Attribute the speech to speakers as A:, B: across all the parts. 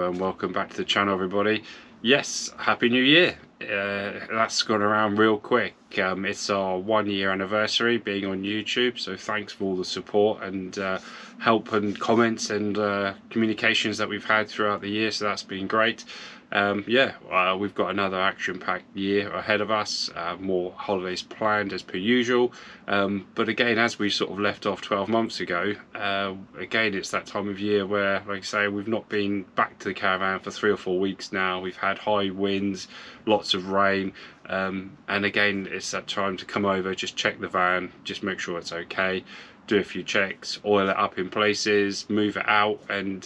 A: Hello and welcome back to the channel, everybody. Yes, Happy New Year. That's gone around real quick. It's our 1 year anniversary being on YouTube, so thanks for all the support and help and comments and communications that we've had throughout the year, so that's been great. We've got another action-packed year ahead of us, more holidays planned as per usual, but again, as we sort of left off 12 months ago, again it's that time of year where, like I say, we've not been back to the caravan for 3 or 4 weeks now. We've had high winds, lots of rain, and again it's that time to come over, just check the van, just make sure it's okay, do a few checks, oil it up in places, move it out, and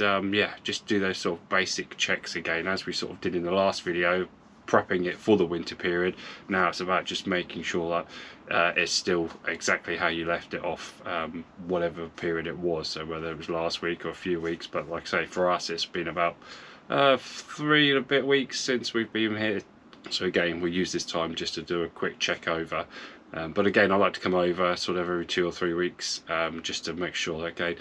A: just do those sort of basic checks again, as we sort of did in the last video, prepping it for the winter period. Now it's about just making sure that it's still exactly how you left it off, whatever period it was, so whether it was last week or a few weeks. But like I say, for us it's been about 3 and a bit weeks since we've been here, so again we'll use this time just to do a quick check over. But again, I like to come over sort of every 2 or 3 weeks, just to make sure that, again,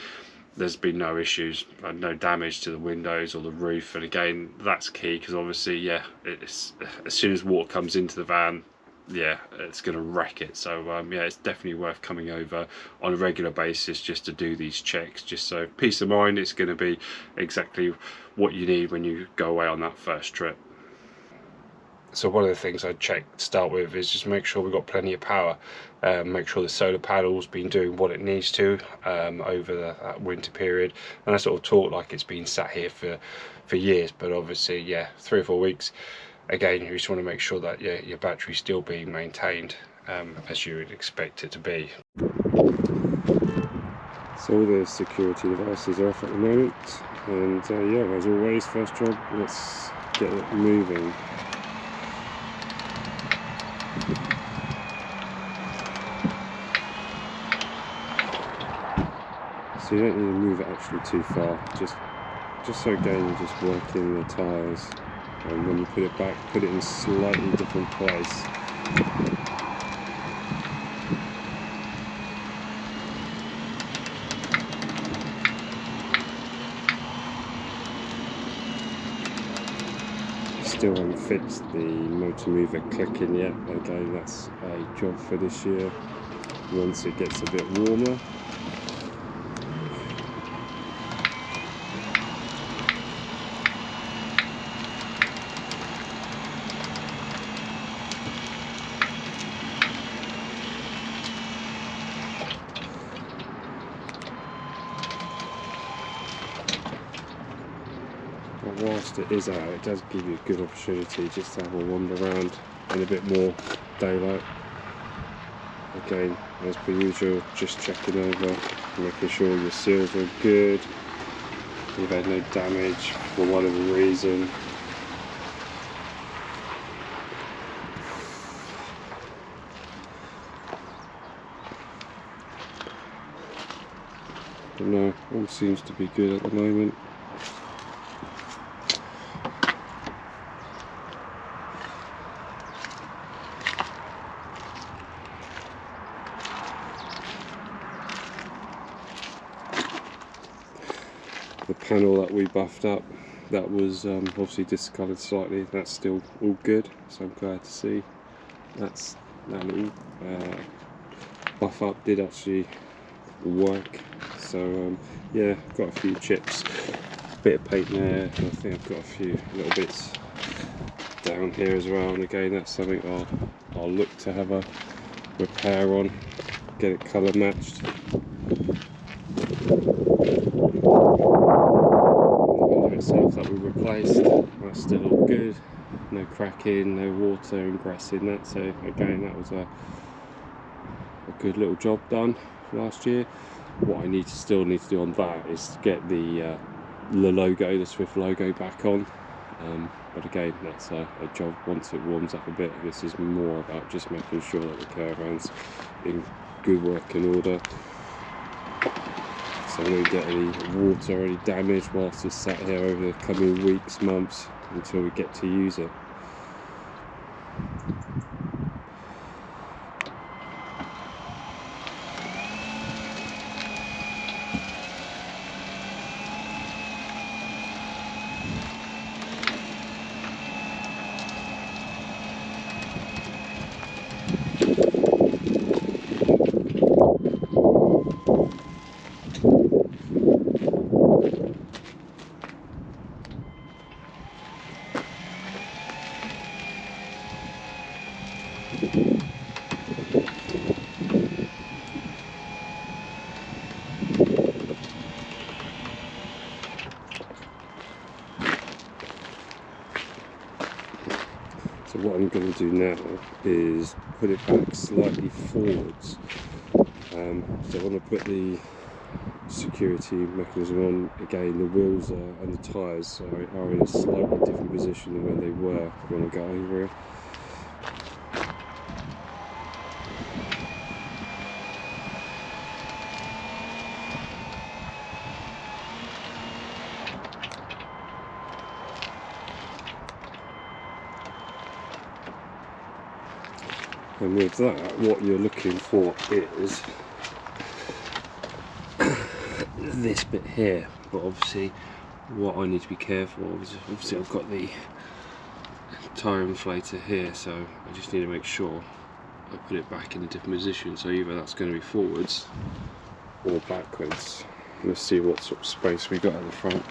A: there's been no issues, no damage to the windows or the roof. And again, that's key, because obviously, it's, as soon as water comes into the van, it's going to wreck it. So it's definitely worth coming over on a regular basis just to do these checks, just so peace of mind, it's going to be exactly what you need when you go away on that first trip. So one of the things I'd check to start with is just make sure we've got plenty of power, make sure the solar panel's been doing what it needs to over that winter period. And I sort of talk like it's been sat here for years, but obviously 3 or 4 weeks. Again, you just want to make sure that your battery's still being maintained as you would expect it to be. So all the security devices are off at the moment, and as always, first job, let's get it moving. So you don't need to move it actually too far, just so again you're just working the tyres, and when you put it back, put it in a slightly different place. Still haven't fixed the motor mover clicking yet. Again, that's a job for this year once it gets a bit warmer. But whilst it is out, it does give you a good opportunity just to have a wander around in a bit more daylight. Again, as per usual, just checking over, making sure your seals are good, you've had no damage for whatever reason. But no, all seems to be good at the moment. The panel that we buffed up, that was obviously discoloured slightly, that's still all good, so I'm glad to see that little buff up did actually work. So got a few chips, bit of paint there, and I think I've got a few little bits down here as well, and again that's something I'll look to have a repair on, get it colour matched. Itself that we replaced, that's still all good, no cracking, no water ingressing that, so again that was a good little job done last year. What I still need to do on that is to get the logo, the Swift logo back on, but again that's a job once it warms up a bit. This is more about just making sure that the caravan's in good working order, so we don't get any water or any damage whilst it's sat here over the coming weeks, months, until we get to use it. what I'm going to do now is put it back slightly forwards. So I want to put the security mechanism on again. The wheels and the tyres are in a slightly different position than where they were when I got over here. And with that, what you're looking for is this bit here. But obviously, what I need to be careful of is obviously I've got the tyre inflator here, so I just need to make sure I put it back in a different position. So either that's going to be forwards or backwards. Let's see what sort of space we got at the front.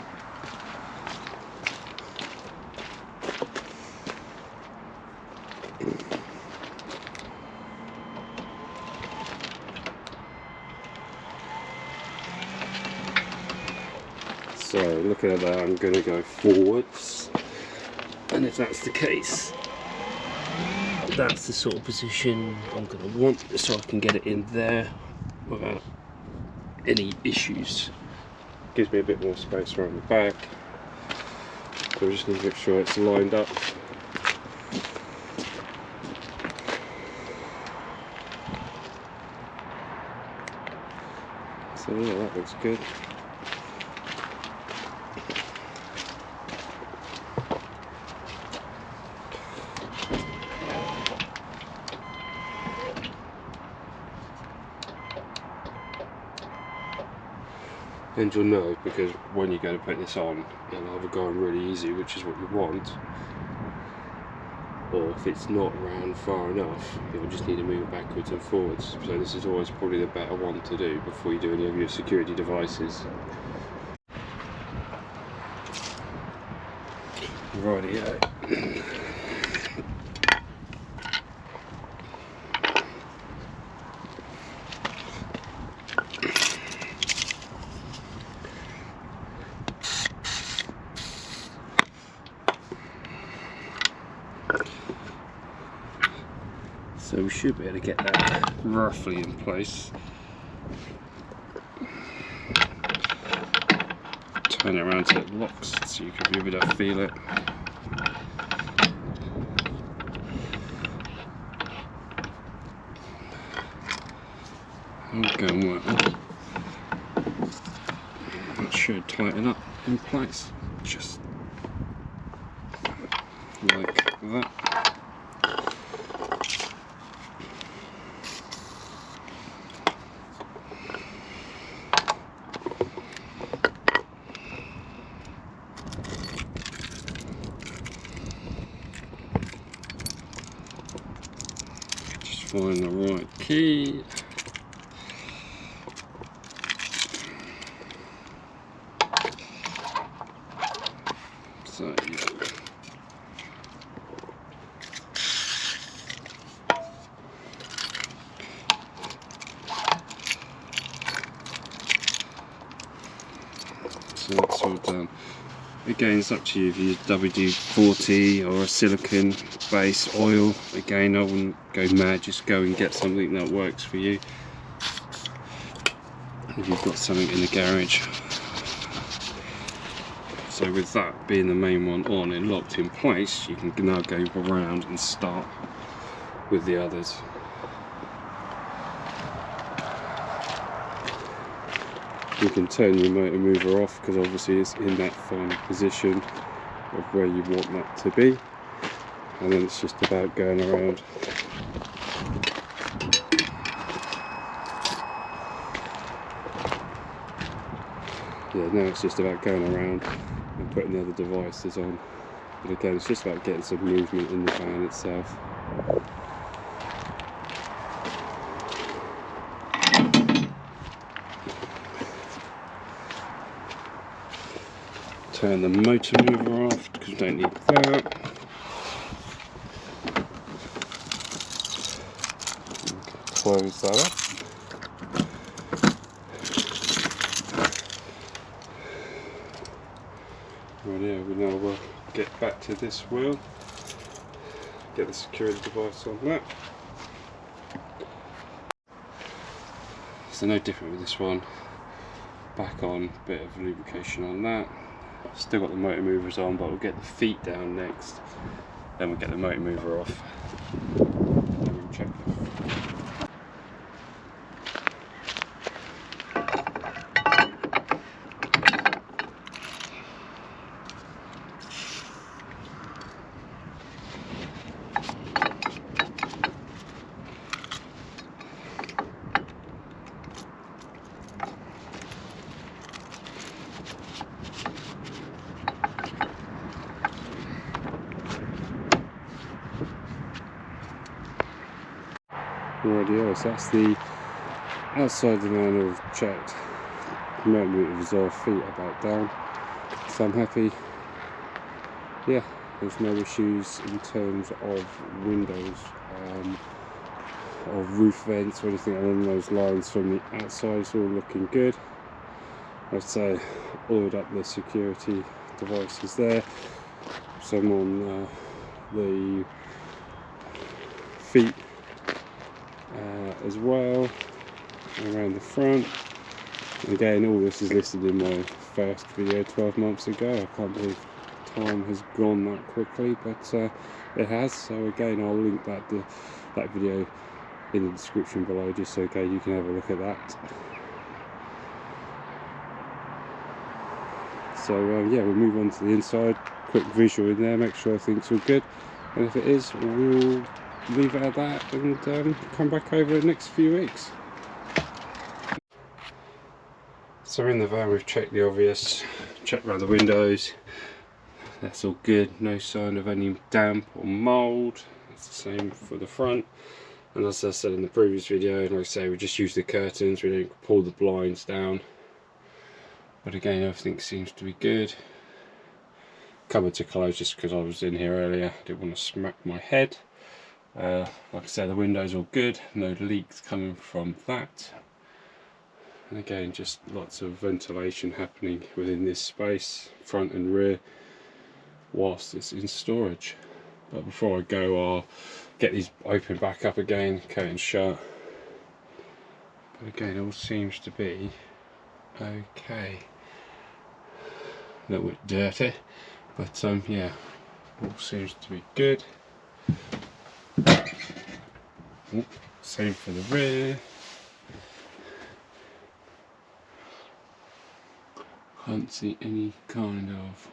A: So looking at that, I'm going to go forwards, and if that's the case, that's the sort of position I'm going to want, so I can get it in there without any issues. Gives me a bit more space around the back, so I just need to make sure it's lined up. So yeah, that looks good. And you'll know, because when you go to put this on, it'll either go on really easy, which is what you want, or if it's not round far enough, you'll just need to move it backwards and forwards. So this is always probably the better one to do before you do any of your security devices. Rightio. So we should be able to get that roughly in place. Turn it around so it locks, so you can be able to feel it. And going well. That should tighten up in place, just like that. Find the right key. So yeah. So that's all done. Again, it's up to you if you use WD-40 or a silicone base oil. Again, I wouldn't go mad, just go and get something that works for you. If you've got something in the garage. So with that being the main one on and locked in place, you can now go around and start with the others. You can turn your motor mover off because obviously it's in that final position of where you want that to be, and then it's just about going around. Yeah, now it's just about going around and putting the other devices on, but again it's just about getting some movement in the van itself. Turn the motor mover off because we don't need that. Close that up. Right, yeah, we now will get back to this wheel. get the security device on that. So no different with this one. Back on, bit of lubrication on that. Still got the motor movers on, but we'll get the feet down next. Then we'll get the motor mover off. Then we'll check it. Rightio, so that's the outside of the van I've checked. Motor movers off, feet are back down. So I'm happy. Yeah, there's no issues in terms of windows or roof vents or anything along those lines from the outside. It's all looking good. I'd say oiled up the security devices there. Some on the feet as well, around the front. Again, all this is listed in my first video 12 months ago. I can't believe time has gone that quickly, but it has. So again, I'll link that video in the description below, just so okay, you can have a look at that. So yeah, we'll move on to the inside. Quick visual in there, make sure everything's all good, and if it is, we'll leave it at that and come back over the next few weeks. So in the van, we've checked the obvious, checked around the windows, that's all good, no sign of any damp or mould. It's the same for the front, and as I said in the previous video, like I say, we just use the curtains, we don't pull the blinds down, but again, everything seems to be good. Cupboards are closed just because I was in here earlier, I didn't want to smack my head. Like I said, the windows are good, no leaks coming from that, and again, just lots of ventilation happening within this space, front and rear, whilst it's in storage. But before I go, I'll get these open back up again, curtains shut. But again, it all seems to be okay. A little bit dirty, but yeah, all seems to be good. Same for the rear. Can't see any kind of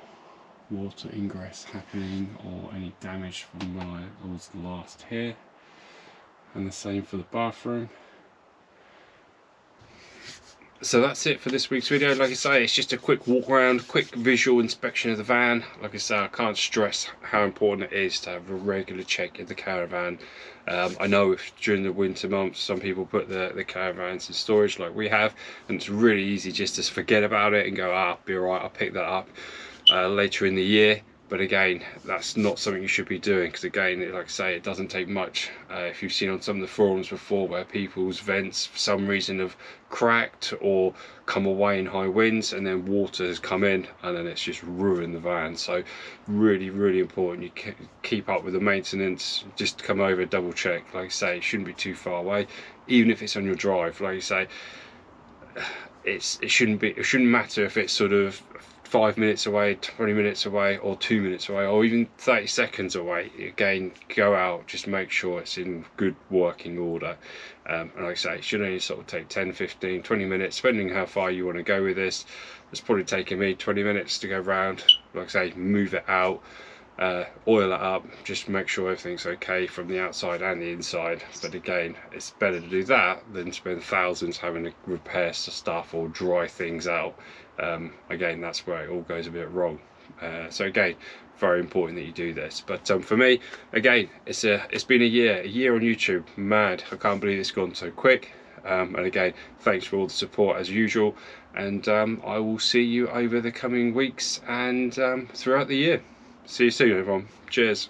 A: water ingress happening or any damage from when I was last here. And the same for the bathroom. So that's it for this week's video. Like I say, it's just a quick walk around, quick visual inspection of the van. Like I say, I can't stress how important it is to have a regular check of the caravan. I know if during the winter months some people put the caravans in storage like we have, and it's really easy just to forget about it and go, I'll be alright, I'll pick that up later in the year. But again, that's not something you should be doing, because again, like I say, it doesn't take much. If you've seen on some of the forums before where people's vents for some reason have cracked or come away in high winds, and then water has come in and then it's just ruined the van. So really, really important you keep up with the maintenance. Just come over, double check. Like I say, it shouldn't be too far away, even if it's on your drive. Like I say, it shouldn't matter if it's sort of 5 minutes away, 20 minutes away, or 2 minutes away, or even 30 seconds away. Again, go out, just make sure it's in good working order. And like I say, it should only sort of take 10, 15, 20 minutes, depending how far you want to go with this. It's probably taken me 20 minutes to go round. Like I say, move it out, oil it up, just make sure everything's okay from the outside and the inside. But again, it's better to do that than spend thousands having to repair stuff or dry things out. Again, that's where it all goes a bit wrong. So again, very important that you do this. But for me, again, it's been a year on YouTube. Mad, I can't believe it's gone so quick. And again, thanks for all the support as usual, and I will see you over the coming weeks and throughout the year. See you soon, everyone. Cheers.